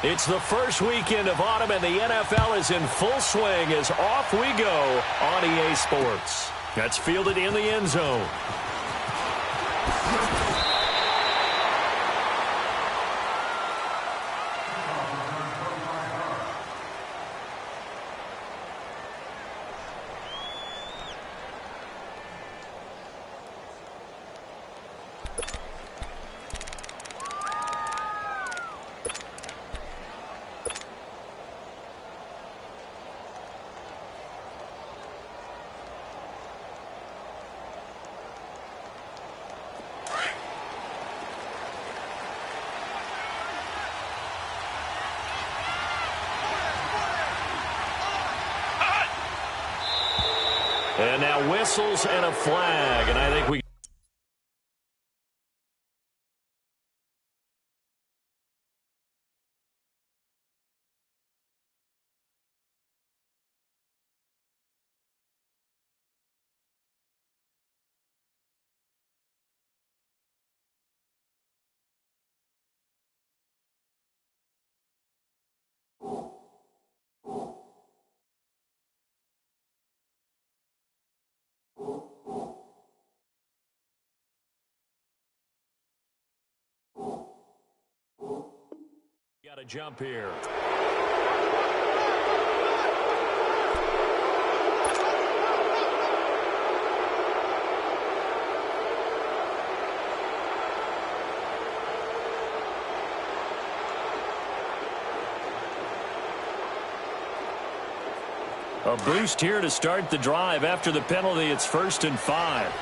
It's the first weekend of autumn, and the NFL is in full swing as off we go on EA Sports. That's fielded in the end zone. And now whistles and a flag, and I think we... Got to jump here. A boost here to start the drive. After the penalty, it's 1st and 5.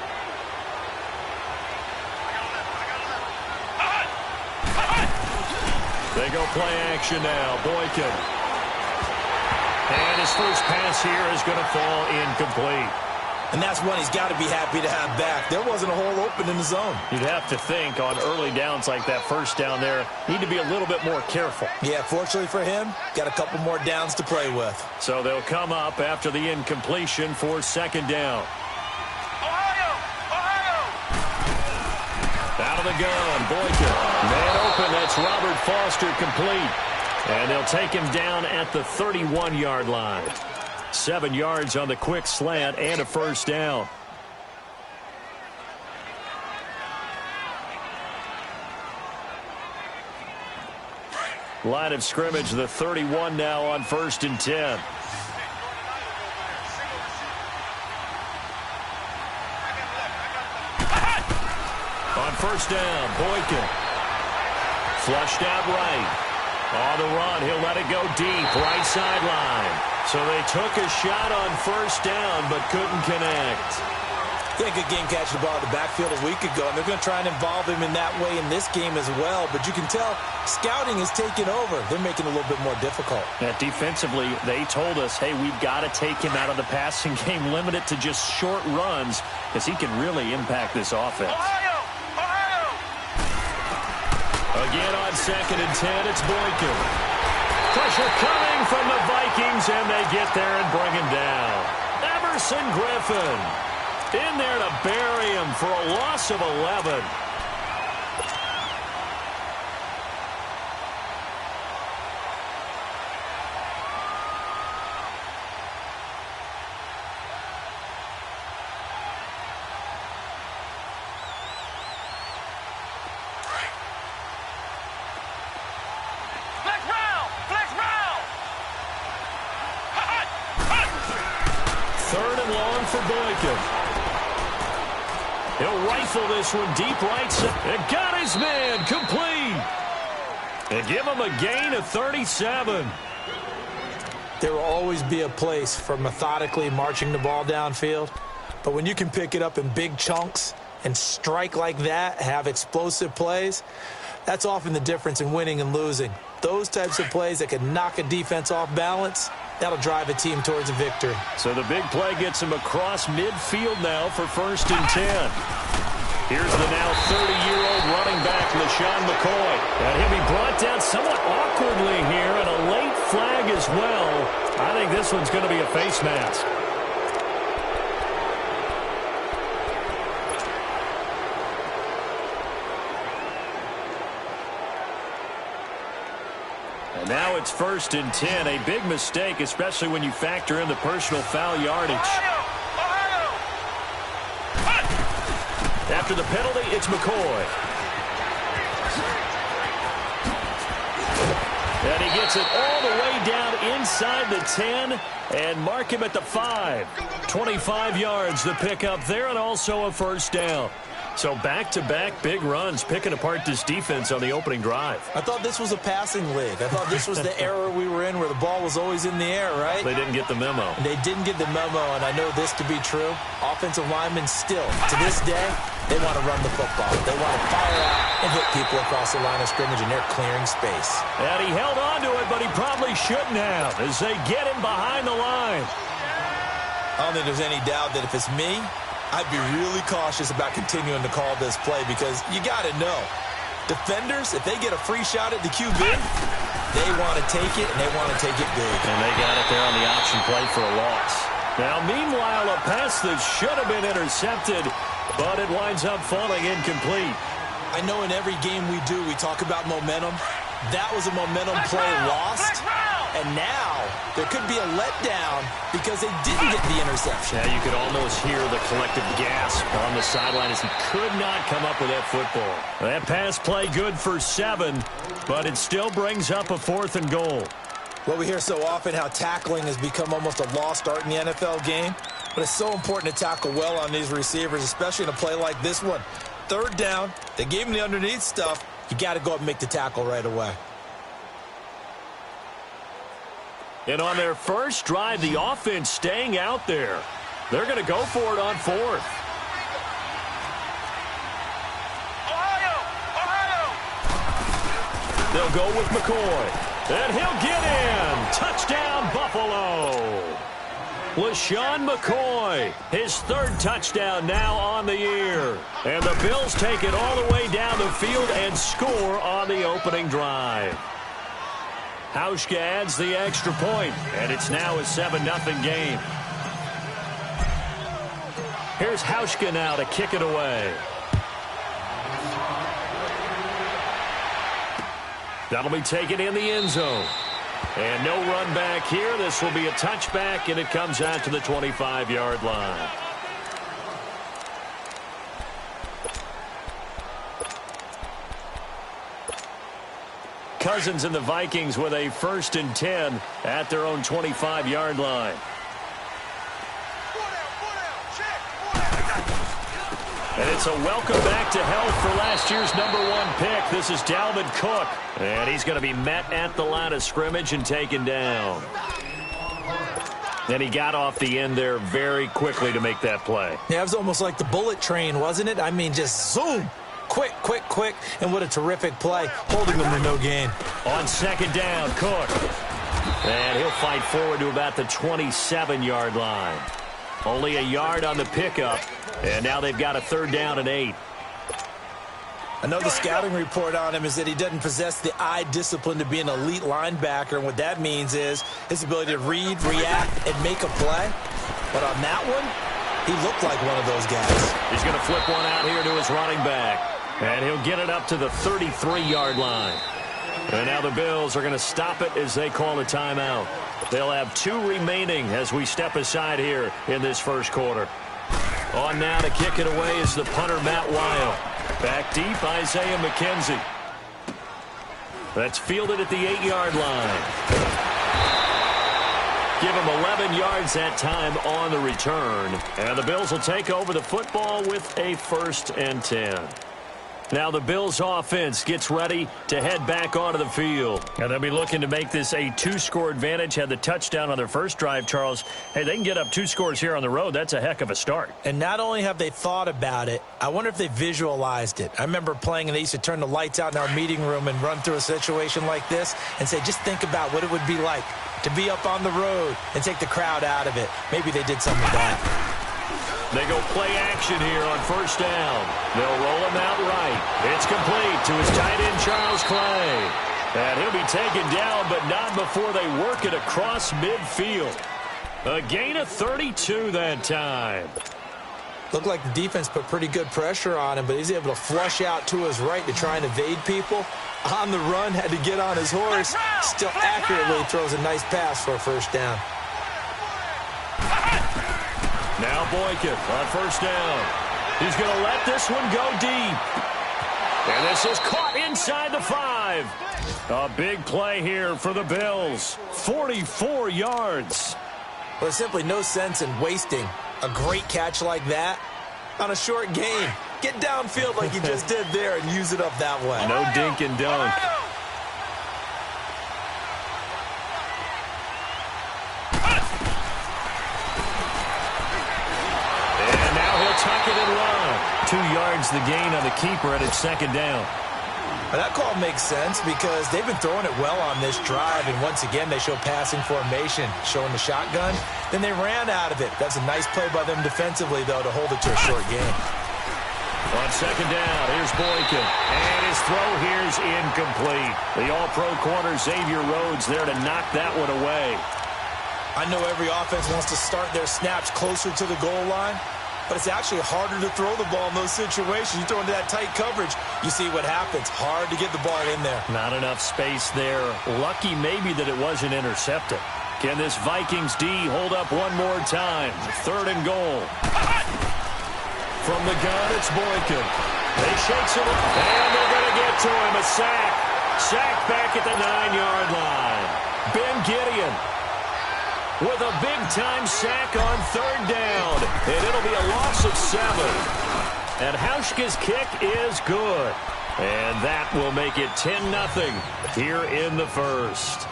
They go play action now. Boykin. And his first pass here is going to fall incomplete. And that's one he's got to be happy to have back. There wasn't a hole open in the zone. You'd have to think on early downs like that first down there, need to be a little bit more careful. Yeah, fortunately for him, got a couple more downs to play with. So they'll come up after the incompletion for 2nd down. Out of the gun, Boykin. Man open, that's Robert Foster complete. And they'll take him down at the 31-yard line. 7 yards on the quick slant and a 1st down. Line of scrimmage, the 31 now on 1st and 10. On 1st down, Boykin. Flushed out right. On the run, he'll let it go deep, right sideline. So they took a shot on 1st down, but couldn't connect. Yeah, good game catching the ball in the backfield a week ago, and they're going to try and involve him in that way in this game as well. But you can tell scouting is taking over. They're making it a little bit more difficult. Yeah, defensively, they told us, hey, we've got to take him out of the passing game, limit it to just short runs, because he can really impact this offense. Again on 2nd and 10, it's Boykin. Pressure coming from the Vikings, and they get there and bring him down. Everson Griffin in there to bury him for a loss of 11. For Boykin. He'll rifle this one deep right side. And got his man complete. And give him a gain of 37. There will always be a place for methodically marching the ball downfield. But when you can pick it up in big chunks and strike like that, have explosive plays, that's often the difference in winning and losing. Those types of plays that can knock a defense off balance, that'll drive a team towards a victory. So the big play gets him across midfield now for 1st and 10. Here's the now 30-year-old running back, LaShawn McCoy. And he'll be brought down somewhat awkwardly here, and a late flag as well. I think this one's going to be a face mask. Now it's 1st and 10. A big mistake, especially when you factor in the personal foul yardage. After the penalty, it's McCoy. And he gets it all the way down inside the 10 and mark him at the 5. 25 yards the pickup there and also a first down. So back-to-back big runs, picking apart this defense on the opening drive. I thought this was a passing league. I thought this was the era we were in where the ball was always in the air, right? They didn't get the memo. They didn't get the memo, and I know this to be true. Offensive linemen still, to this day, they want to run the football. They want to fire out and hit people across the line of scrimmage, and they're clearing space. And he held on to it, but he probably shouldn't have as they get him behind the line. I don't think there's any doubt that if it's me, I'd be really cautious about continuing to call this play because you got to know, defenders, if they get a free shot at the QB, they want to take it, and they want to take it big. And they got it there on the option play for a loss. Now, meanwhile, a pass that should have been intercepted, but it winds up falling incomplete. I know in every game we do, we talk about momentum. That was a momentum play lost. And now there could be a letdown because they didn't get the interception. Yeah, you could almost hear the collective gasp on the sideline as he could not come up with that football. That pass play good for 7, but it still brings up a 4th and goal. Well, we hear so often how tackling has become almost a lost art in the NFL game. But it's so important to tackle well on these receivers, especially in a play like this one. 3rd down, they gave him the underneath stuff. You got to go up and make the tackle right away. And on their first drive, the offense staying out there. They're going to go for it on 4th. They'll go with McCoy. And he'll get in. Touchdown, Buffalo. LaShawn McCoy, his 3rd touchdown now on the year. And the Bills take it all the way down the field and score on the opening drive. Hauschka adds the extra point, and it's now a 7-0 game. Here's Hauschka now to kick it away. That'll be taken in the end zone. And no run back here. This will be a touchback, and it comes out to the 25-yard line. Cousins and the Vikings with a 1st and 10 at their own 25-yard line. And it's a welcome back to health for last year's #1 pick. This is Dalvin Cook. And he's going to be met at the line of scrimmage and taken down. And he got off the end there very quickly to make that play. Yeah, it was almost like the bullet train, wasn't it? I mean, just zoom. Quick, quick, quick. And what a terrific play, holding them to no gain. On 2nd down, Cook. And he'll fight forward to about the 27-yard line. Only a yard on the pickup. And now they've got a 3rd down and 8. Another scouting report on him is that he doesn't possess the eye discipline to be an elite linebacker. And what that means is his ability to read, react, and make a play. But on that one, he looked like one of those guys. He's going to flip one out here to his running back. And he'll get it up to the 33-yard line. And now the Bills are going to stop it as they call a timeout. They'll have 2 remaining as we step aside here in this first quarter. On now to kick it away is the punter, Matt Wile. Back deep, Isaiah McKenzie. That's fielded at the 8-yard line. Give him 11 yards that time on the return. And the Bills will take over the football with a 1st and 10. Now the Bills offense gets ready to head back onto the field. And they'll be looking to make this a 2-score advantage. Had the touchdown on their first drive, Charles. Hey, they can get up 2 scores here on the road. That's a heck of a start. And not only have they thought about it, I wonder if they visualized it. I remember playing and they used to turn the lights out in our meeting room and run through a situation like this and say, just think about what it would be like to be up on the road and take the crowd out of it. Maybe they did some of that. They go play action here on 1st down. They'll roll him out right. It's complete to his tight end, Charles Clay. And he'll be taken down, but not before they work it across midfield. A gain of 32 that time. Looked like the defense put pretty good pressure on him, but he's able to flush out to his right to try and evade people. On the run, had to get on his horse. Still accurately throws a nice pass for a first down. Now Boykin on first down. He's going to let this one go deep. And this is caught inside the 5. A big play here for the Bills. 44 yards. Well, there's simply no sense in wasting a great catch like that on a short game. Get downfield like you just did there and use it up that way. No dink and dunk. And now he'll tuck it and run. 2 yards the gain on the keeper, and it's second down. Well, that call makes sense because they've been throwing it well on this drive, and once again they show passing formation, showing the shotgun. Then they ran out of it. That's a nice play by them defensively, though, to hold it to a short game. On second down, here's Boykin. And his throw here's incomplete. The all-pro corner Xavier Rhodes there to knock that one away. I know every offense wants to start their snaps closer to the goal line, but it's actually harder to throw the ball in those situations. You throw into that tight coverage, you see what happens. Hard to get the ball in there. Not enough space there. Lucky maybe that it wasn't intercepted. Can this Vikings D hold up one more time? 3rd and goal. From the gun, it's Boykin. They shakes him up, and they're going to get to him. A sack. Sack back at the 9-yard line. Ben Gideon with a big-time sack on 3rd down. And it'll be a loss of 7. And Hauschka's kick is good. And that will make it 10-0 here in the first.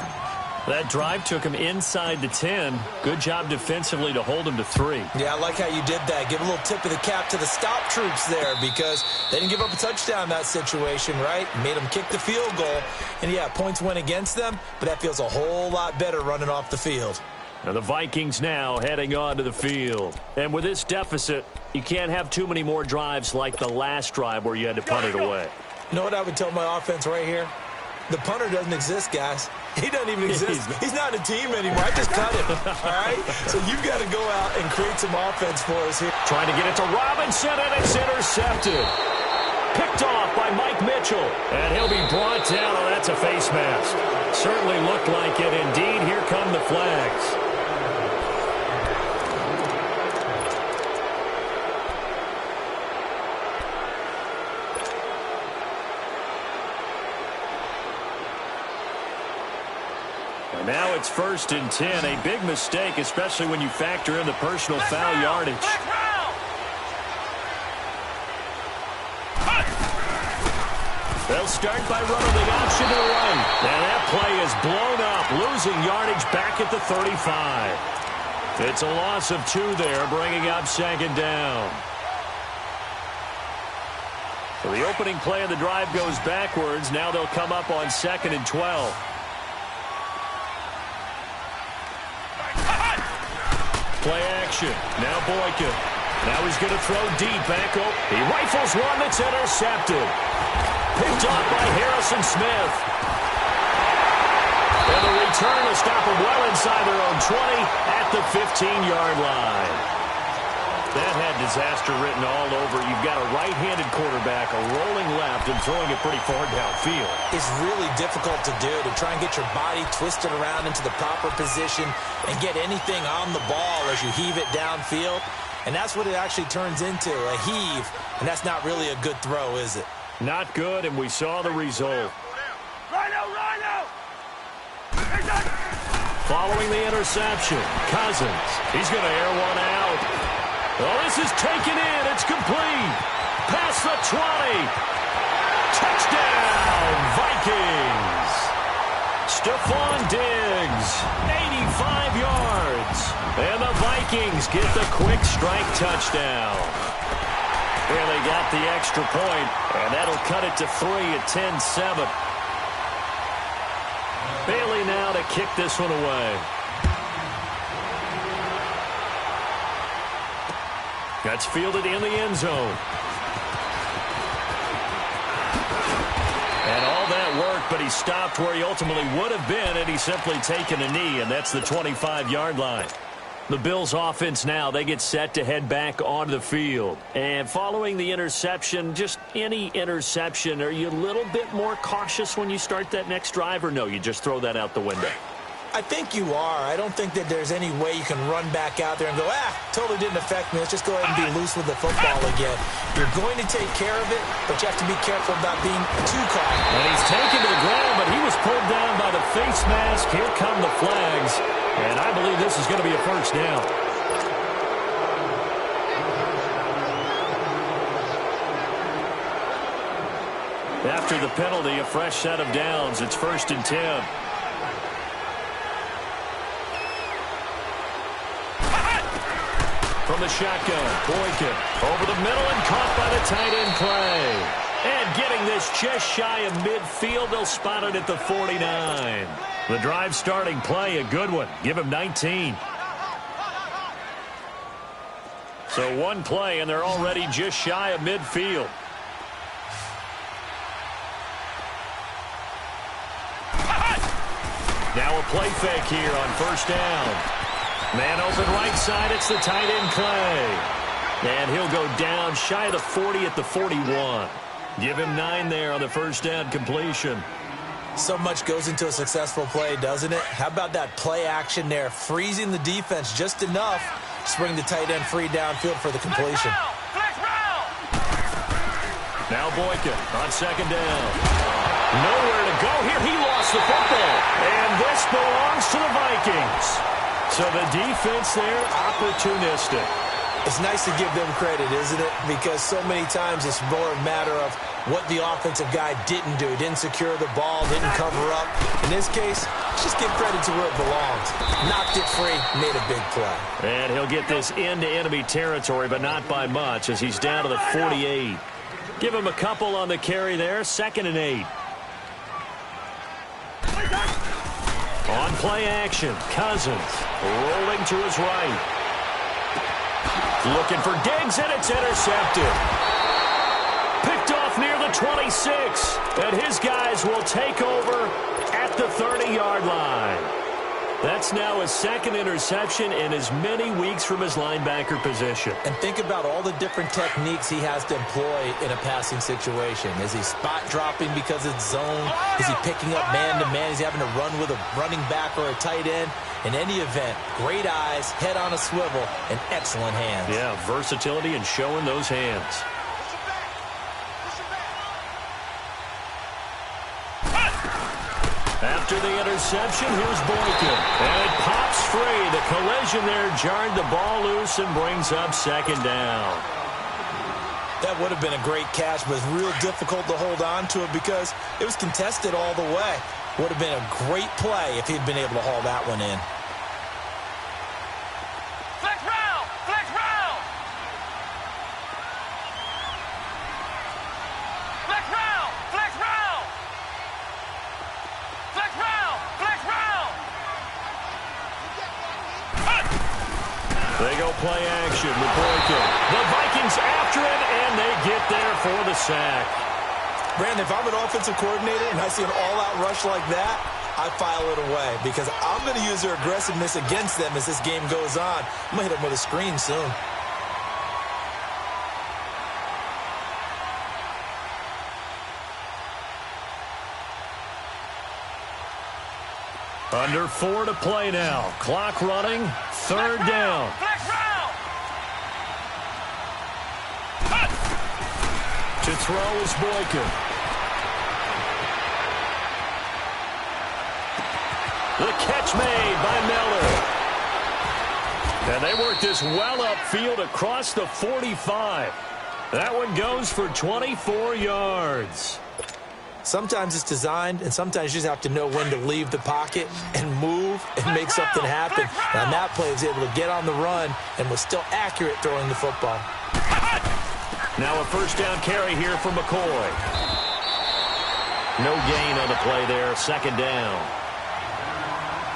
That drive took him inside the 10. Good job defensively to hold him to 3. Yeah, I like how you did that. Give a little tip of the cap to the stop troops there because they didn't give up a touchdown in that situation, right? Made them kick the field goal. And, yeah, points went against them, but that feels a whole lot better running off the field. And the Vikings now heading on to the field. And with this deficit, you can't have too many more drives like the last drive where you had to punt it away. You know what I would tell my offense right here? The punter doesn't exist, guys. He doesn't even exist. He's not a team anymore. I just cut him, all right? So you've got to go out and create some offense for us here. Trying to get it to Robinson, and it's intercepted. Picked off by Mike Mitchell. And he'll be brought down. Oh, that's a face mask. Certainly looked like it. Indeed, here come the flags. Now it's 1st and 10. A big mistake, especially when you factor in the personal foul yardage. They'll start by running the option to the right. And that play is blown up, losing yardage back at the 35. It's a loss of 2 there, bringing up second down. So the opening play of the drive goes backwards. Now they'll come up on 2nd and 12. Play action. Now Boykin. Now he's going to throw deep back up. He rifles one that's intercepted. Picked off by Harrison Smith. And the return will stop them well inside their own 20 at the 15-yard line. That had disaster written all over. You've got a right-handed quarterback, a rolling left, and throwing it pretty far downfield. It's really difficult to do, to try and get your body twisted around into the proper position and get anything on the ball as you heave it downfield. And that's what it actually turns into, a heave. And that's not really a good throw, is it? Not good, and we saw the result. Following the interception, Cousins. He's going to air one out. Oh, this is taken in. It's complete. Past the 20. Touchdown, Vikings. Stephon Diggs, 85 yards. And the Vikings get the quick strike touchdown. And they got the extra point, and that'll cut it to 3 at 10-7. Bailey now to kick this one away. That's fielded in the end zone. And all that work, but he stopped where he ultimately would have been had he simply taken a knee, and that's the 25-yard line. The Bills offense now, they get set to head back onto the field. And following the interception, just any interception, are you a little bit more cautious when you start that next drive, or no, you just throw that out the window? I think you are. I don't think that there's any way you can run back out there and go, totally didn't affect me. Let's just go ahead and be loose with the football again. You're going to take care of it, but you have to be careful about being too cocky. And he's taken to the ground, but he was pulled down by the face mask. Here come the flags. And I believe this is going to be a first down. After the penalty, a fresh set of downs. It's 1st and 10. From the shotgun, Boykin over the middle and caught by the tight end play. And getting this just shy of midfield, they'll spot it at the 49. The drive starting play, a good one. Give him 19. So one play, and they're already just shy of midfield. Now a play fake here on 1st down. Man open right side, it's the tight end Clay. And he'll go down shy of the 40 at the 41. Give him 9 there on the 1st down completion. So much goes into a successful play, doesn't it? How about that play action there, freezing the defense just enough to bring the tight end free downfield for the completion. Now Boykin on 2nd down. Nowhere to go here. He lost the football. And this belongs to the Vikings. So the defense there, opportunistic. It's nice to give them credit, isn't it? Because so many times it's more a matter of what the offensive guy didn't do. Didn't secure the ball, didn't cover up. In this case, just give credit to where it belongs. Knocked it free, made a big play. And he'll get this into enemy territory, but not by much, as he's down to the 48. Give him a couple on the carry there, 2nd and 8. On play action, Cousins rolling to his right. Looking for Diggs, and it's intercepted. Picked off near the 26. And his guys will take over at the 30-yard line. That's now his 2nd interception in as many weeks from his linebacker position. And think about all the different techniques he has to employ in a passing situation. Is he spot dropping because it's zone? Is he picking up man-to-man? Is he having to run with a running back or a tight end? In any event, great eyes, head on a swivel, and excellent hands. Yeah, versatility and showing those hands. After the interception, here's Boykin. And it pops free. The collision there jarred the ball loose and brings up 2nd down. That would have been a great catch, but it's real difficult to hold on to it because it was contested all the way. Would have been a great play if he'd been able to haul that one in. Flex round! Flex round! Flex round! Flex round! Flex round! Flex round! They go play action with Boykin. The Vikings after it, and they get there for the sack. Brandon, if I'm an offensive coordinator and I see an all-out rush like that, I file it away because I'm going to use their aggressiveness against them as this game goes on. I'm going to hit them with a screen soon. Under 4 to play now. Clock running. 3rd down. Flex round! To throw is Boykin. The catch made by Miller. And they work this well upfield across the 45. That one goes for 24 yards. Sometimes it's designed, and sometimes you just have to know when to leave the pocket and move and make something happen. And on that play, he was able to get on the run and was still accurate throwing the football. Now a 1st down carry here for McCoy. No gain on the play there, 2nd down.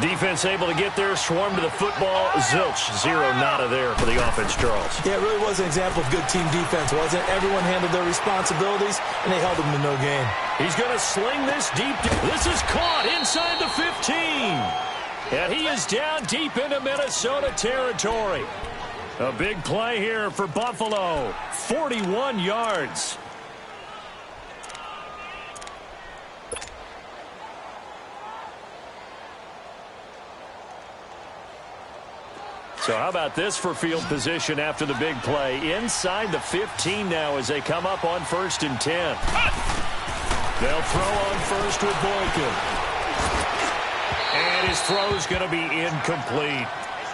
Defense able to get there, swarm to the football. Zilch, 0 nada there for the offense, Charles. Yeah, it really was an example of good team defense, wasn't it? Everyone handled their responsibilities, and they held them to no gain. He's going to sling this deep. This is caught inside the 15. And he is down deep into Minnesota territory. A big play here for Buffalo. 41 yards. So how about this for field position after the big play? Inside the 15 now as they come up on 1st and 10. They'll throw on first with Boykin. And his throw's going to be incomplete.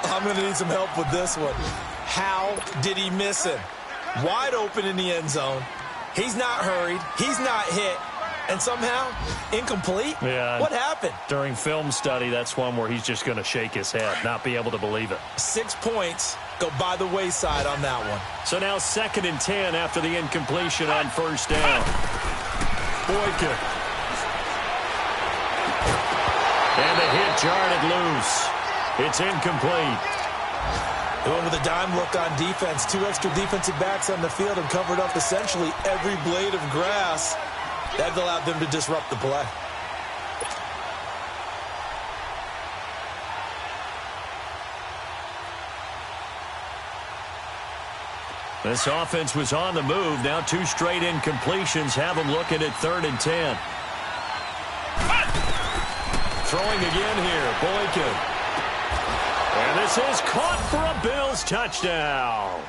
I'm going to need some help with this one. How did he miss him? Wide open in the end zone. He's not hurried. He's not hit. And somehow, incomplete? Yeah. What happened? During film study, that's one where he's just going to shake his head, not be able to believe it. 6 points go by the wayside on that one. So now 2nd and 10 after the incompletion on 1st down. Boykin. And the hit jarred it loose. It's incomplete. They went with a dime look on defense. 2 extra defensive backs on the field and covered up essentially every blade of grass. That allowed them to disrupt the play. This offense was on the move. Now 2 straight incompletions have them looking at 3rd and 10. Throwing again here, Boykin. And this is caught for a Bills touchdown.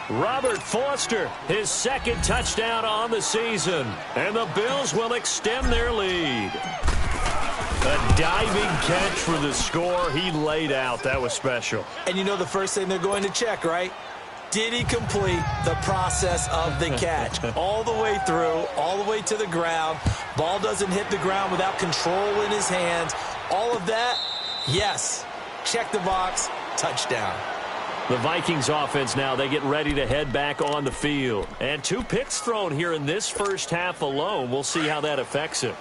Robert Foster, his 2nd touchdown on the season. And the Bills will extend their lead. A diving catch for the score. He laid out. That was special. And you know the first thing they're going to check, right? Did he complete the process of the catch? All the way through, all the way to the ground. Ball doesn't hit the ground without control in his hands. All of that, yes. Check the box, touchdown. The Vikings offense now, they get ready to head back on the field. And 2 picks thrown here in this first half alone. We'll see how that affects him.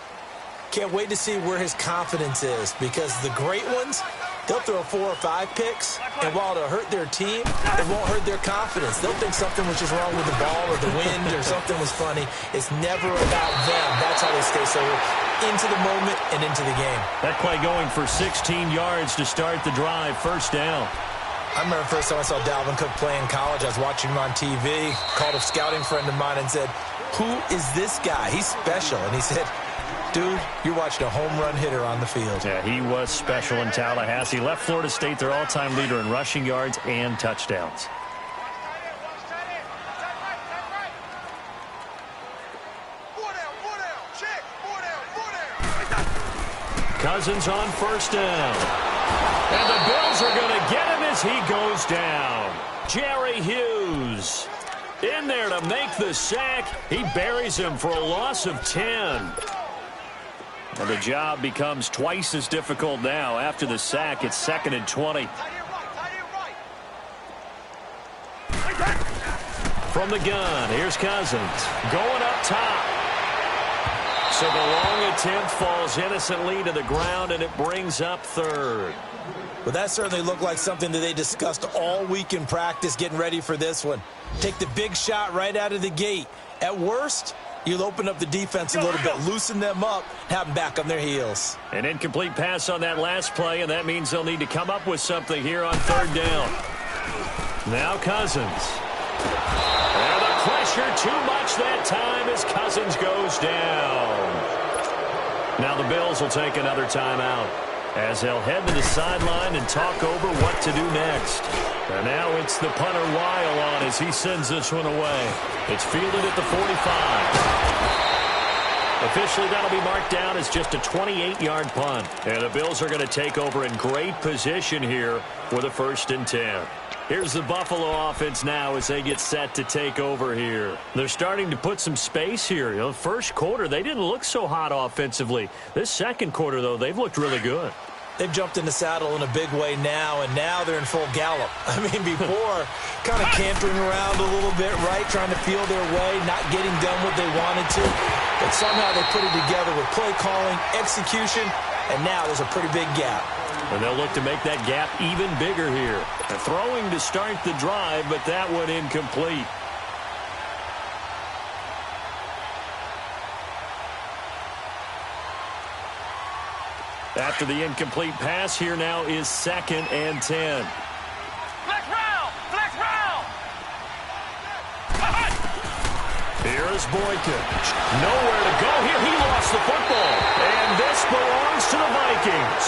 Can't wait to see where his confidence is, because the great ones, they'll throw 4 or 5 picks, and while it'll hurt their team, it won't hurt their confidence. They'll think something was just wrong with the ball or the wind or something was funny. It's never about them. That's how they stay so into the moment and into the game. That play going for 16 yards to start the drive. 1st down. I remember the first time I saw Dalvin Cook play in college. I was watching him on TV, called a scouting friend of mine and said, "Who is this guy? He's special." And he said, "Dude, you're watching a home run hitter on the field." Yeah, he was special in Tallahassee. Left Florida State their all-time leader in rushing yards and touchdowns. Cousins on 1st down. And the Bills are going to get him as he goes down. Jerry Hughes in there to make the sack. He buries him for a loss of 10. And the job becomes twice as difficult now. After the sack, it's 2nd and 20. From the gun, here's Cousins going up top. So the long attempt falls innocently to the ground, and it brings up 3rd. Well, that certainly looked like something that they discussed all week in practice getting ready for this one. Take the big shot right out of the gate. At worst, you'll open up the defense a little bit, loosen them up, have them back on their heels. An incomplete pass on that last play, and that means they'll need to come up with something here on 3rd down. Now Cousins. And the pressure too much that time as Cousins goes down. Now the Bills will take another timeout as they'll head to the sideline and talk over what to do next. And now it's the punter Weil on as he sends this one away. It's fielded at the 45. Officially, that'll be marked down as just a 28-yard punt. And the Bills are going to take over in great position here with a 1st and 10. Here's the Buffalo offense now as they get set to take over here. They're starting to put some space here. You know, first quarter, they didn't look so hot offensively. This second quarter, though, they've looked really good. They've jumped in the saddle in a big way now, and now they're in full gallop. I mean, before, kind of cantering around a little bit, right, trying to feel their way, not getting done what they wanted to. But somehow they put it together with play calling, execution, and now there's a pretty big gap. And they'll look to make that gap even bigger here. They're throwing to start the drive, but that one incomplete. After the incomplete pass, here now is 2nd and 10. Flex round! Flex round! Here's Boykin. Nowhere to go here. He lost the football. And this belongs to the Vikings.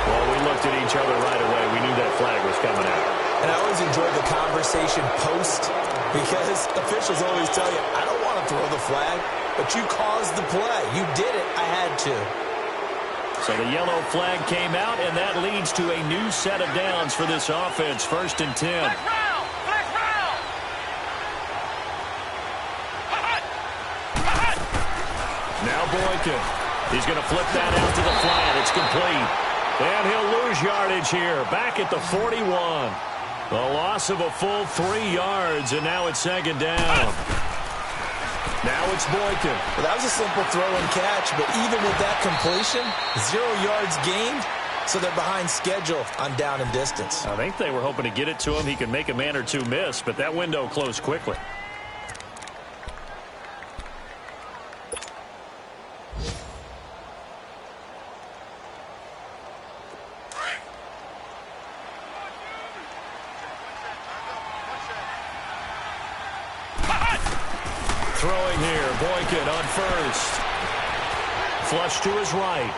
Well, we looked at each other right away. We knew that flag was coming out. And I always enjoy the conversation post because officials always tell you, I don't want to throw the flag, but you caused the play. You did it. I had to. So the yellow flag came out, and that leads to a new set of downs for this offense. 1st and 10. Flex round! Flex round! Now Boykin. He's going to flip that out to the flat. It's complete. And he'll lose yardage here. Back at the 41. The loss of a full 3 yards, and now it's 2nd down. Now it's Boykin. Well, that was a simple throw and catch, but even with that completion, 0 yards gained, so they're behind schedule on down and distance. I think they were hoping to get it to him. He could make a man or two miss, but that window closed quickly. Throwing here, Boykin on first. Flush to his right.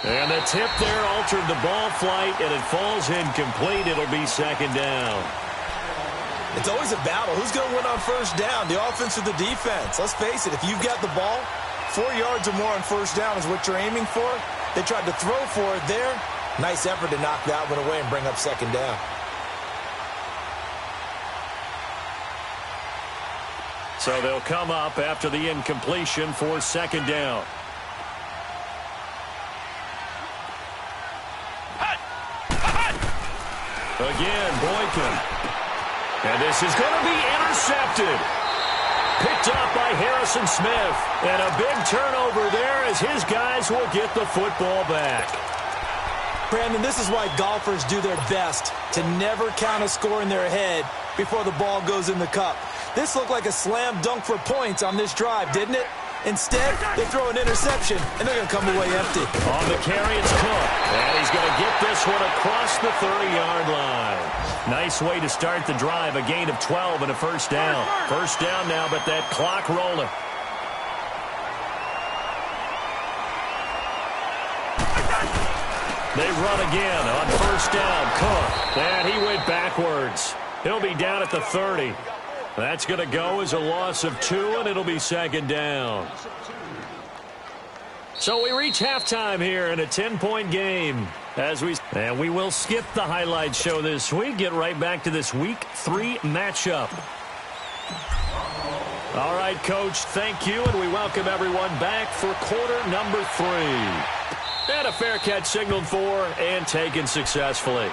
And the tip there altered the ball flight, and it falls incomplete. It'll be 2nd down. It's always a battle. Who's going to win on 1st down, the offense or the defense? Let's face it, if you've got the ball, 4 yards or more on 1st down is what you're aiming for. They tried to throw for it there. Nice effort to knock that one away and bring up 2nd down. So they'll come up after the incompletion for 2nd down. Again, Boykin. And this is going to be intercepted. Picked up by Harrison Smith. And a big turnover there as his guys will get the football back. Brandon, this is why golfers do their best to never count a score in their head before the ball goes in the cup. This looked like a slam dunk for points on this drive, didn't it? Instead, they throw an interception, and they're going to come away empty. On the carry, it's Cook. And he's going to get this one across the 30-yard line. Nice way to start the drive. A gain of 12 and a 1st down. 1st down now, but that clock rolling. They run again on 1st down. Cook. And he went backwards. He'll be down at the 30. That's going to go as a loss of 2, and it'll be 2nd down. So we reach halftime here in a 10-point game. And we will skip the highlight show this week. Get right back to this Week 3 matchup. All right, Coach, thank you, and we welcome everyone back for quarter number 3. And a fair catch signaled for and taken successfully.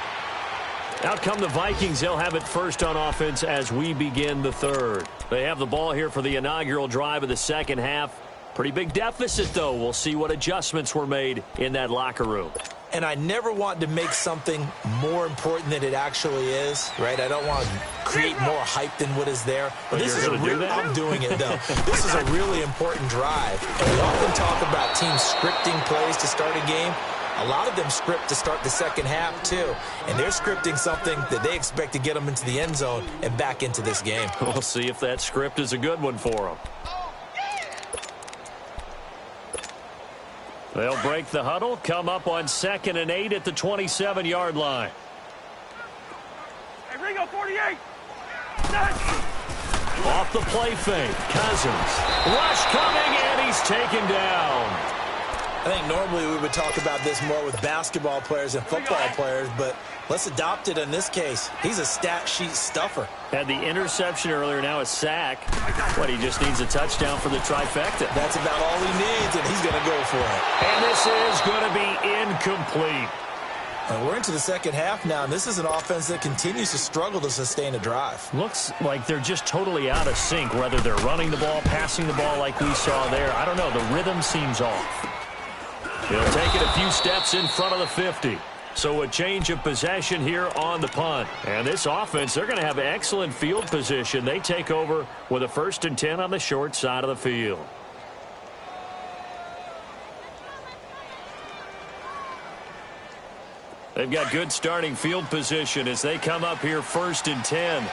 Out come the Vikings. They'll have it first on offense as we begin the 3rd. They have the ball here for the inaugural drive of the 2nd half. Pretty big deficit, though. We'll see what adjustments were made in that locker room. And I never want to make something more important than it actually is, right? I don't want to create more hype than what is there. But this is I'm doing it, though. This is a really important drive. And we often talk about teams scripting plays to start a game. A lot of them script to start the 2nd half, too. And they're scripting something that they expect to get them into the end zone and back into this game. We'll see if that script is a good one for them. They'll break the huddle, come up on 2nd and 8 at the 27-yard line. Hey, Ringo, 48. Off the play fake, Cousins. Rush coming, and he's taken down. I think normally we would talk about this more with basketball players and football players, but let's adopt it in this case. He's a stat sheet stuffer. Had the interception earlier, now a sack. What, he just needs a touchdown for the trifecta. That's about all he needs, and he's going to go for it. And this is going to be incomplete. And we're into the 2nd half now, and this is an offense that continues to struggle to sustain a drive. Looks like they're just totally out of sync, whether they're running the ball, passing the ball like we saw there. I don't know. The rhythm seems off. He'll take it a few steps in front of the 50. So a change of possession here on the punt. And this offense, they're going to have excellent field position. They take over with a 1st and 10 on the short side of the field. They've got good starting field position as they come up here 1st and 10.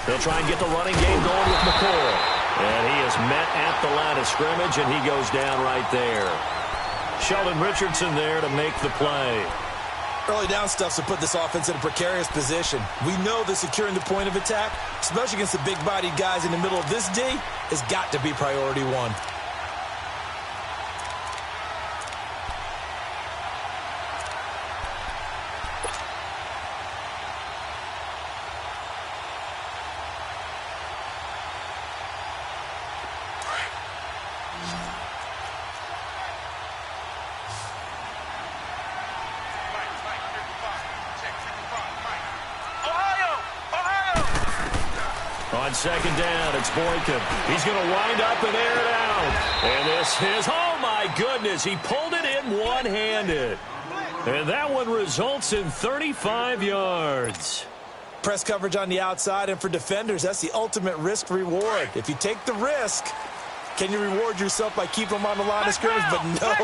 They'll try and get the running game going with McCoy. And he is met at the line of scrimmage, and he goes down right there. Sheldon Richardson there to make the play. Early down stuffs will put this offense in a precarious position. We know that securing the point of attack, especially against the big-bodied guys in the middle of this D, has got to be priority one. On 2nd down, it's Boykin. He's going to wind up and air it out. And this is, oh my goodness, he pulled it in one-handed. And that one results in 35 yards. Press coverage on the outside, and for defenders, that's the ultimate risk-reward. If you take the risk, can you reward yourself by keeping them on the line of scrimmage? But no,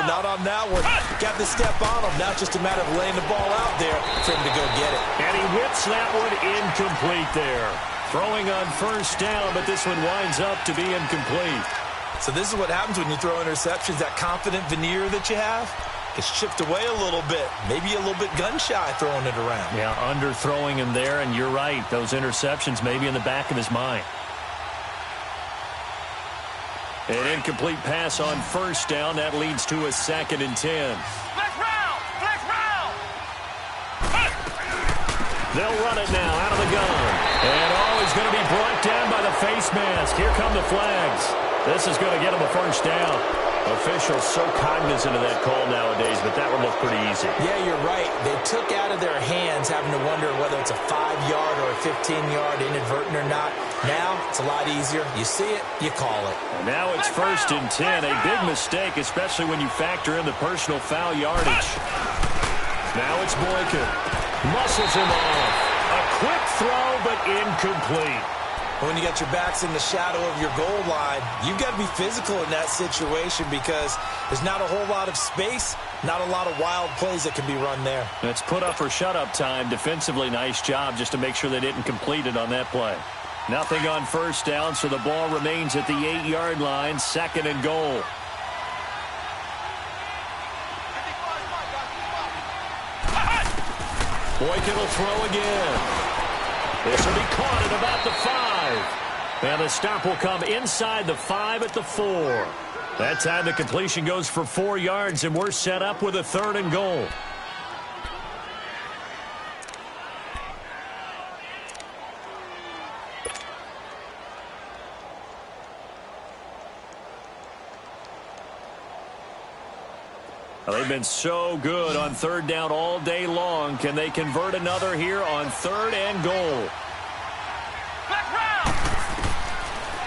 not on that one. Got to step on them. Now it's just a matter of laying the ball out there for him to go get it. And he whips that one incomplete there. Throwing on 1st down, but this one winds up to be incomplete. So this is what happens when you throw interceptions. That confident veneer that you have gets chipped away a little bit. Maybe a little bit gun-shy throwing it around. Yeah, underthrowing him there, and you're right. Those interceptions may be in the back of his mind. An incomplete pass on 1st down. That leads to a 2nd and 10. Flex round! Flex round! They'll run it now out of the gun. And he's going to be brought down by the face mask. Here come the flags. This is going to get him a 1st down. Officials so cognizant of that call nowadays, but that one looked pretty easy. Yeah, you're right. They took out of their hands having to wonder whether it's a 5-yard or a 15-yard inadvertent or not. Now it's a lot easier. You see it, you call it. And now it's 1st and 10. A big mistake, especially when you factor in the personal foul yardage. Now it's Boykin. Muscles him off. A quick throw, but incomplete. When you got your backs in the shadow of your goal line, you've got to be physical in that situation because there's not a whole lot of space, not a lot of wild plays that can be run there. It's put up or shut up time. Defensively, nice job just to make sure they didn't complete it on that play. Nothing on 1st down, so the ball remains at the 8-yard line, 2nd and goal. Boykin will throw again. This will be caught at about the 5. And the stop will come inside the 5 at the 4. That time the completion goes for 4 yards, and we're set up with a 3rd and goal. Well, they've been so good on 3rd down all day long. Can they convert another here on 3rd and goal?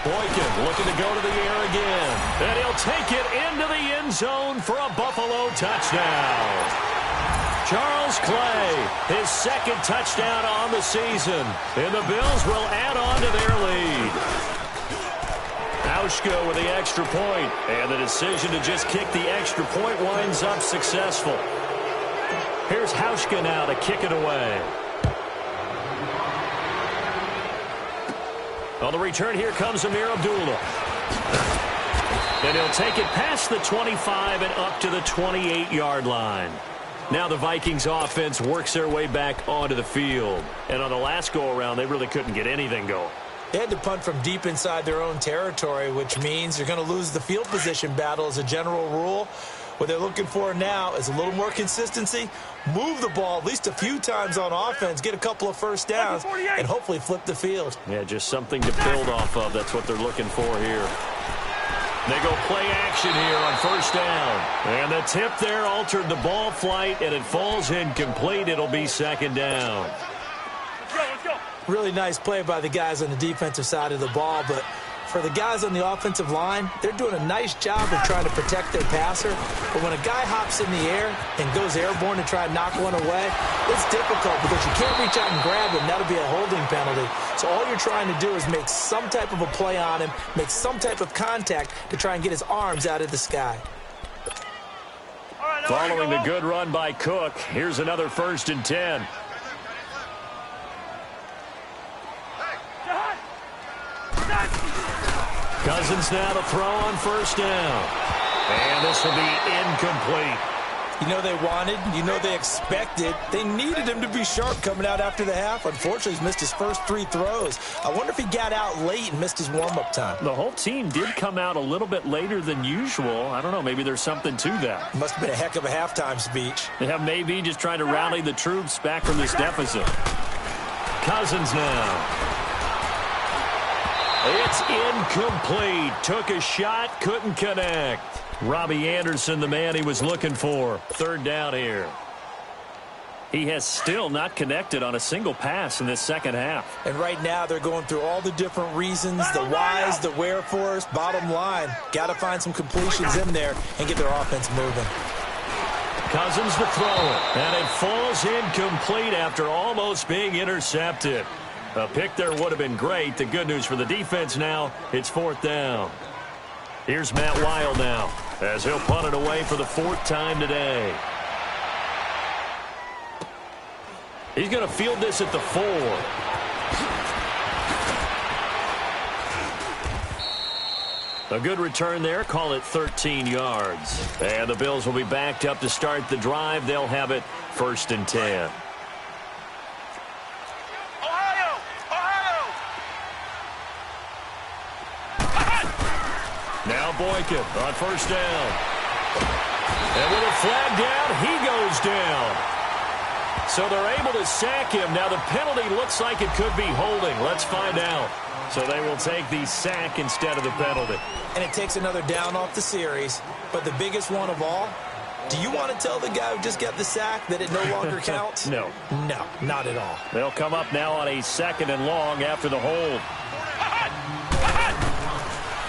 Boykin looking to go to the air again. And he'll take it into the end zone for a Buffalo touchdown. Charles Clay, his 2nd touchdown on the season. And the Bills will add on to their lead. Hauschka with the extra point, and the decision to just kick the extra point winds up successful. Here's Hauschka now to kick it away. On the return, here comes Amir Abdullah. And he'll take it past the 25 and up to the 28-yard line. Now the Vikings offense works their way back onto the field. And on the last go-around, they really couldn't get anything going. They had to punt from deep inside their own territory, which means you're going to lose the field position battle as a general rule. What they're looking for now is a little more consistency, move the ball at least a few times on offense, get a couple of 1st downs, and hopefully flip the field. Yeah, just something to build off of. That's what they're looking for here. They go play action here on 1st down. And the tip there altered the ball flight, and it falls incomplete. It'll be 2nd down. Let's go. Really nice play by the guys on the defensive side of the ball, but for the guys on the offensive line, they're doing a nice job of trying to protect their passer. But when a guy hops in the air and goes airborne to try and knock one away, it's difficult because you can't reach out and grab him. That'll be a holding penalty. So all you're trying to do is make some type of a play on him, make some type of contact to try and get his arms out of the sky. Following the good run by Cook, here's another 1st and 10. Cousins now to throw on 1st down. And this will be incomplete. You know they wanted, you know they expected. They needed him to be sharp coming out after the half. Unfortunately, he's missed his first 3 throws. I wonder if he got out late and missed his warm-up time. The whole team did come out a little bit later than usual. I don't know, maybe there's something to that. Must have been a heck of a halftime speech. Yeah, maybe just trying to rally the troops back from this deficit. Cousins now. It's incomplete. Took a shot, couldn't connect. Robbie Anderson, the man he was looking for. 3rd down here. He has still not connected on a single pass in this second half. And right now they're going through all the different reasons, the whys, the wherefores. Bottom line, got to find some completions in there and get their offense moving. Cousins to throw it. And it falls incomplete after almost being intercepted. A pick there would have been great. The good news for the defense now, it's 4th down. Here's Matt Wild now, as he'll punt it away for the 4th time today. He's going to field this at the 4. A good return there. Call it 13 yards. And the Bills will be backed up to start the drive. They'll have it 1st and 10. Now Boykin on 1st down. And with a flag down, he goes down. So they're able to sack him. Now the penalty looks like it could be holding. Let's find out. So they will take the sack instead of the penalty. And it takes another down off the series. But the biggest one of all, do you want to tell the guy who just got the sack that it no longer counts? No. No, not at all. They'll come up now on a 2nd and long after the hold.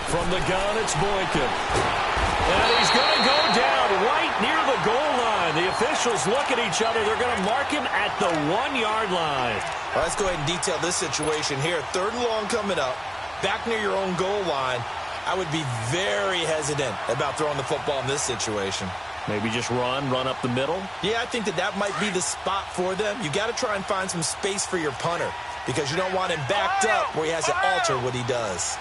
From the gun, it's Boykin. And he's going to go down right near the goal line. The officials look at each other. They're going to mark him at the 1-yard line. Well, let's go ahead and detail this situation here. 3rd and long coming up. Back near your own goal line. I would be very hesitant about throwing the football in this situation. Maybe just run up the middle? Yeah, I think that might be the spot for them. You got to try and find some space for your punter because you don't want him backed up where he has to alter what he does.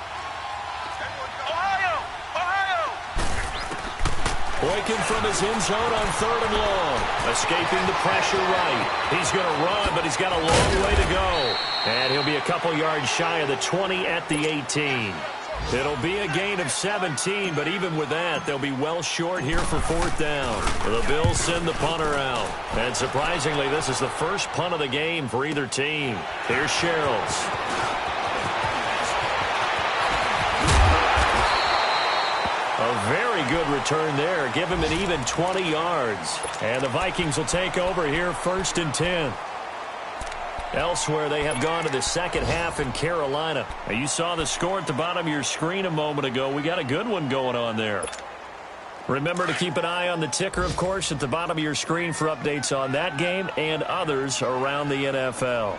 Boykin from his end zone on 3rd and long. Escaping the pressure right. He's going to run, but he's got a long way to go. And he'll be a couple yards shy of the 20 at the 18. It'll be a gain of 17, but even with that, they'll be well short here for 4th down. The Bills send the punter out. And surprisingly, this is the first punt of the game for either team. Here's Sherrills. A very good return there. Give him an even 20 yards. And the Vikings will take over here 1st and 10. Elsewhere, they have gone to the second half in Carolina. Now, you saw the score at the bottom of your screen a moment ago. We got a good one going on there. Remember to keep an eye on the ticker, of course, at the bottom of your screen for updates on that game and others around the NFL.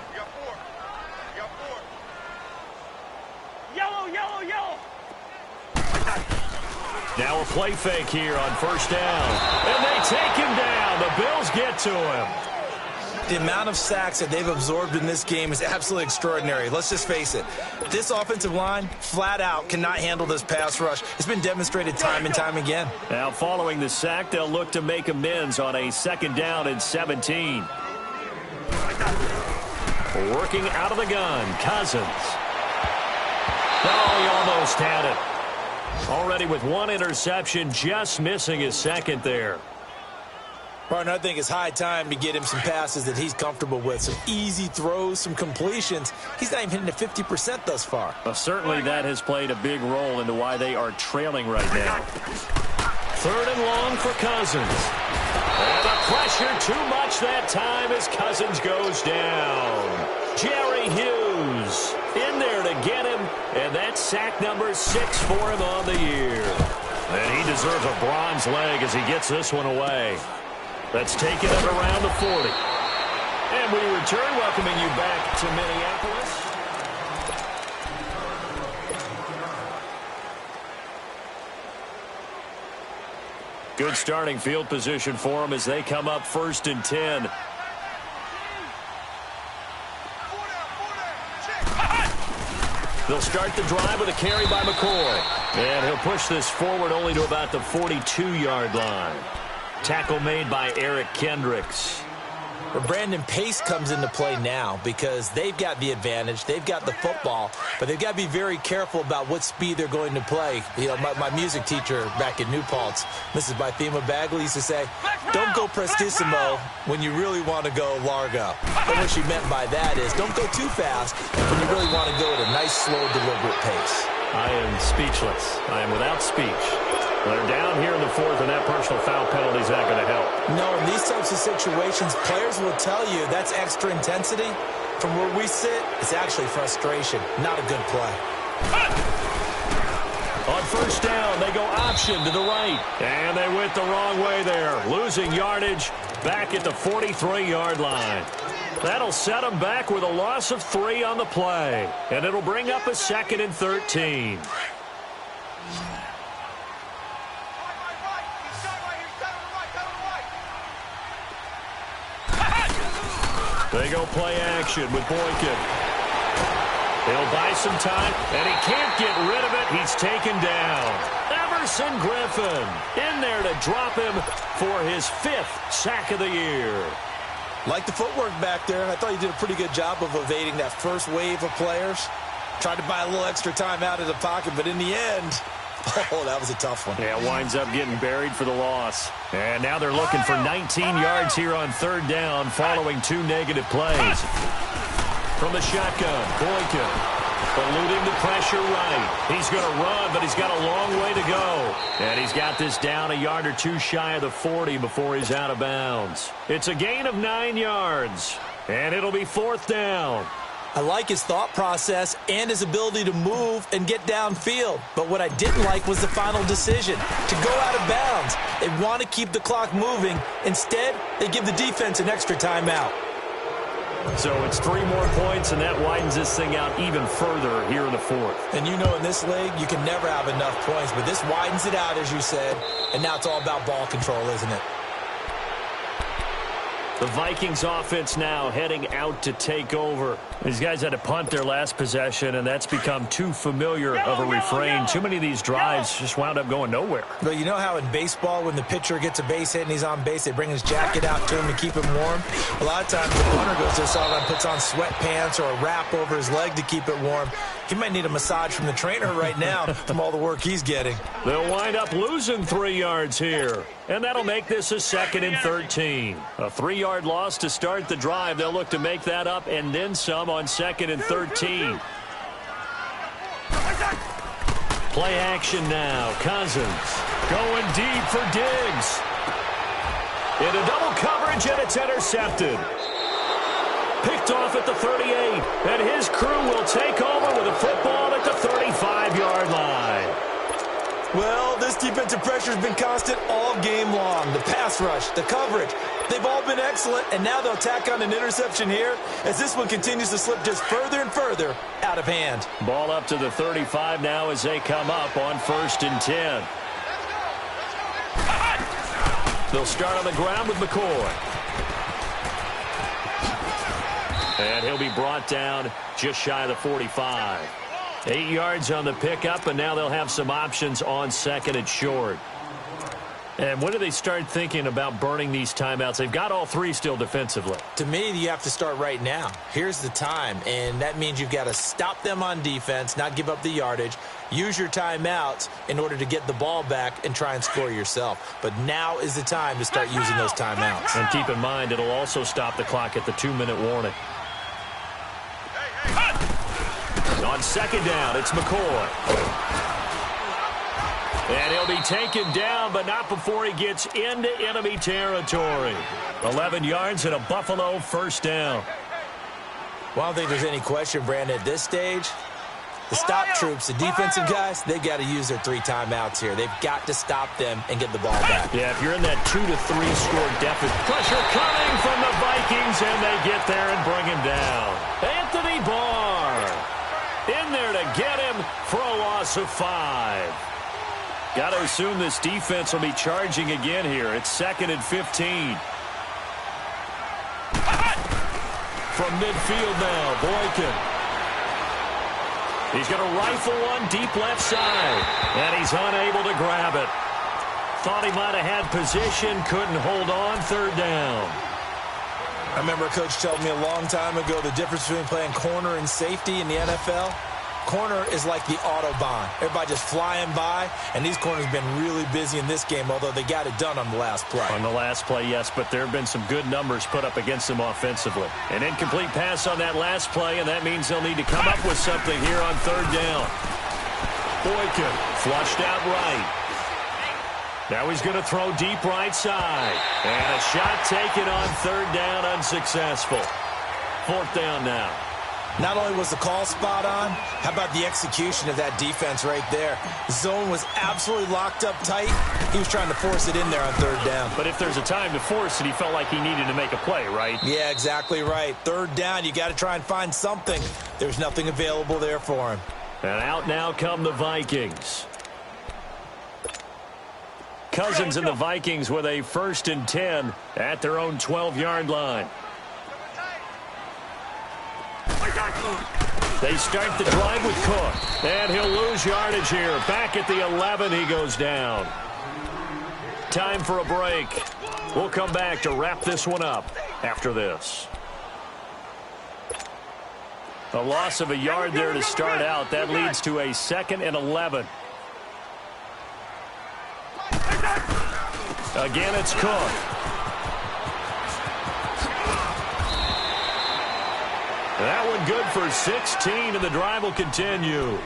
Now a play fake here on 1st down. And they take him down. The Bills get to him. The amount of sacks that they've absorbed in this game is absolutely extraordinary. Let's just face it. This offensive line, flat out, cannot handle this pass rush. It's been demonstrated time and time again. Now following the sack, they'll look to make amends on a 2nd down and 17. Working out of the gun, Cousins. Oh, he almost had it. Already with 1 interception, just missing his 2nd there. Partner, I think it's high time to get him some passes that he's comfortable with. Some easy throws, some completions. He's not even hitting at 50% thus far. Well, certainly that has played a big role into why they are trailing right now. 3rd and long for Cousins. And the pressure too much that time as Cousins goes down. Jerry Hughes in there to get him, and that's sack number 6 for him on the year. And he deserves a bronze leg as he gets this one away. That's taken it around the 40. And we return, welcoming you back to Minneapolis. Good starting field position for them as they come up 1st and 10. They'll start the drive with a carry by McCoy. And he'll push this forward only to about the 42-yard line. Tackle made by Eric Kendricks. Well, Brandon, pace comes into play now because they've got the advantage. They've got the football, but they've got to be very careful about what speed they're going to play. You know, my music teacher back in New Paltz, Mrs. Bythema Bagley, used to say, don't go prestissimo when you really want to go largo. And what she meant by that is don't go too fast when you really want to go at a nice, slow, deliberate pace. I am speechless. I am without speech. They're down here in the 4th, and that personal foul penalty is not going to help. No, in these types of situations, players will tell you that's extra intensity. From where we sit, it's actually frustration, not a good play. On 1st down, they go option to the right. And they went the wrong way there, losing yardage back at the 43-yard line. That'll set them back with a loss of 3 on the play. And it'll bring up a 2nd and 13. They go play action with Boykin. He'll buy some time, and he can't get rid of it. He's taken down. Everson Griffin in there to drop him for his 5th sack of the year. Like the footwork back there, and I thought he did a pretty good job of evading that first wave of players. Tried to buy a little extra time out of the pocket, but in the end, oh, that was a tough one. Yeah, winds up getting buried for the loss. And now they're looking for 19 yards here on 3rd down following 2 negative plays. From the shotgun, Boykin eluding the pressure right. He's going to run, but he's got a long way to go. And he's got this down a yard or 2 shy of the 40 before he's out of bounds. It's a gain of 9 yards, and it'll be 4th down. I like his thought process and his ability to move and get downfield. But what I didn't like was the final decision, to go out of bounds. They want to keep the clock moving. Instead, they give the defense an extra timeout. So it's 3 more points, and that widens this thing out even further here in the 4th. And you know in this league, you can never have enough points, but this widens it out, as you said, and now it's all about ball control, isn't it? The Vikings offense now heading out to take over. These guys had to punt their last possession, and that's become too familiar of a refrain. Too many of these drives just wound up going nowhere. But you know how in baseball, when the pitcher gets a base hit and he's on base, they bring his jacket out to him to keep him warm? A lot of times the punter goes to the sideline, puts on sweatpants or a wrap over his leg to keep it warm. He might need a massage from the trainer right now from all the work he's getting. They'll wind up losing 3 yards here. And that'll make this a 2nd and 13. A 3-yard loss to start the drive. They'll look to make that up and then some on 2nd and 13. Play action now. Cousins going deep for Diggs. Into double coverage, and it's intercepted. Picked off at the 38, and his crew will take over with a football at the 35-yard line. Well, this defensive pressure has been constant all game long. The pass rush, the coverage, they've all been excellent, and now they'll tack on an interception here as this one continues to slip just further and further out of hand. Ball up to the 35 now as they come up on 1st and 10. They'll start on the ground with McCoy. And he'll be brought down just shy of the 45. 8 yards on the pickup, and now they'll have some options on 2nd and short. And when do they start thinking about burning these timeouts? They've got all 3 still defensively. To me, you have to start right now. Here's the time, and that means you've got to stop them on defense, not give up the yardage, use your timeouts in order to get the ball back and try and score yourself. But now is the time to start using those timeouts. And keep in mind, it'll also stop the clock at the 2-minute warning. On 2nd down, it's McCoy. And he'll be taken down, but not before he gets into enemy territory. 11 yards and a Buffalo 1st down. Well, I don't think there's any question, Brandon, at this stage. The stop troops, the defensive guys, they got to use their 3 timeouts here. They've got to stop them and get the ball back. Yeah, if you're in that 2-3 score deficit. Pressure coming from the Vikings, and they get there and bring him down. Anthony Barr in there to get him for a loss of 5. Got to assume this defense will be charging again here. It's 2nd and 15. From midfield now, Boykin. He's going to rifle one deep left side, and he's unable to grab it. Thought he might have had position, couldn't hold on, 3rd down. I remember a coach told me a long time ago the difference between playing corner and safety in the NFL. Corner is like the Autobahn. Everybody just flying by, and these corners have been really busy in this game, although they got it done on the last play. On the last play, yes, but there have been some good numbers put up against them offensively. An incomplete pass on that last play, and that means they'll need to come up with something here on 3rd down. Boykin flushed out right. Now he's going to throw deep right side. And a shot taken on 3rd down, unsuccessful. 4th down now. Not only was the call spot on, how about the execution of that defense right there? The zone was absolutely locked up tight. He was trying to force it in there on 3rd down. But if there's a time to force it, he felt like he needed to make a play, right? Yeah, exactly right. 3rd down, you got to try and find something. There's nothing available there for him. And out now come the Vikings. Cousins and the Vikings with a 1st and 10 at their own 12-yard line. They start the drive with Cook, and he'll lose yardage here. Back at the 11, he goes down. Time for a break. We'll come back to wrap this one up after this. A loss of a yard there to start out. That leads to a 2nd and 11. Again, it's Cook. That one good for 16, and the drive will continue.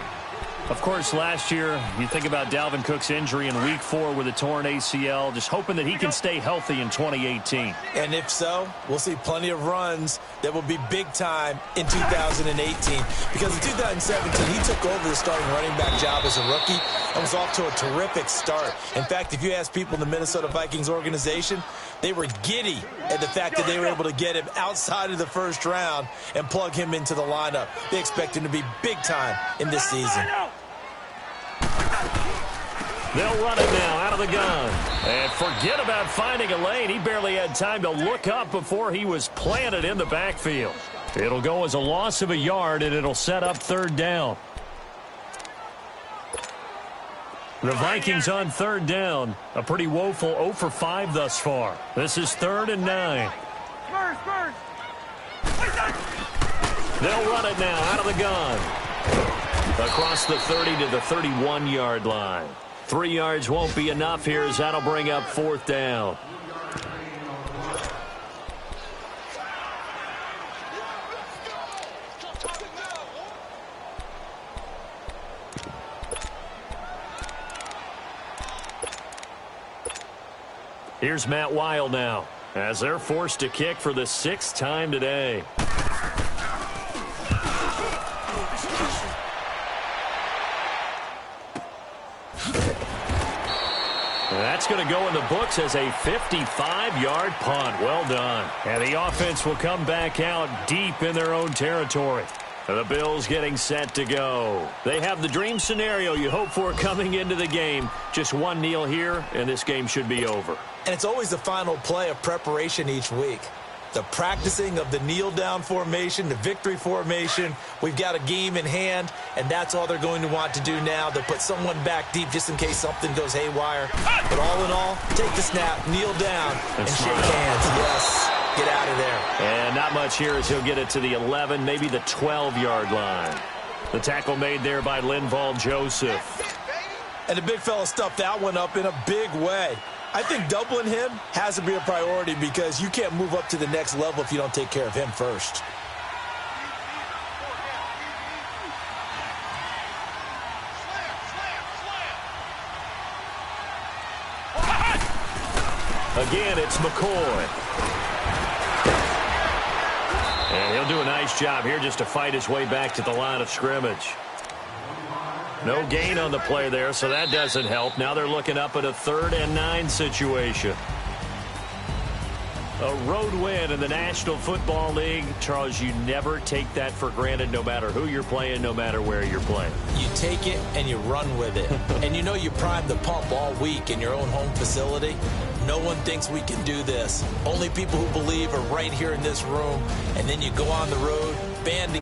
Of course, last year, you think about Dalvin Cook's injury in Week 4 with a torn ACL, just hoping that he can stay healthy in 2018. And if so, we'll see plenty of runs that will be big time in 2018. Because in 2017, he took over the starting running back job as a rookie and was off to a terrific start. In fact, if you ask people in the Minnesota Vikings organization, they were giddy at the fact that they were able to get him outside of the 1st round and plug him into the lineup. They expect him to be big time in this season. They'll run it now out of the gun. And forget about finding a lane. He barely had time to look up before he was planted in the backfield. It'll go as a loss of a yard, and it'll set up 3rd down. The Vikings on 3rd down. A pretty woeful 0 for 5 thus far. This is 3rd and 9. They'll run it now out of the gun. Across the 30 to the 31-yard line. 3 yards won't be enough here as that'll bring up 4th down. Here's Matt Weil now as they're forced to kick for the 6th time today. That's going to go in the books as a 55-yard punt. Well done. And the offense will come back out deep in their own territory. The Bills getting set to go. They have the dream scenario you hope for coming into the game. Just one kneel here, and this game should be over. And it's always the final play of preparation each week. The practicing of the kneel-down formation, the victory formation. We've got a game in hand, and that's all they're going to want to do now. They'll put someone back deep just in case something goes haywire. But all in all, take the snap, kneel down, and shake hands. Yes, get out of there. And not much here as he'll get it to the 11, maybe the 12-yard line. The tackle made there by Linval Joseph. And the big fella stuffed that one up in a big way. I think doubling him has to be a priority because you can't move up to the next level if you don't take care of him first. Again, it's McCoy. And he'll do a nice job here just to fight his way back to the line of scrimmage. No gain on the play there, so that doesn't help. Now they're looking up at a 3rd and 9 situation. A road win in the National Football League. Charles, you never take that for granted no matter who you're playing, no matter where you're playing. You take it and you run with it. And you know you primed the pump all week in your own home facility. No one thinks we can do this. Only people who believe are right here in this room. And then you go on the road, band together.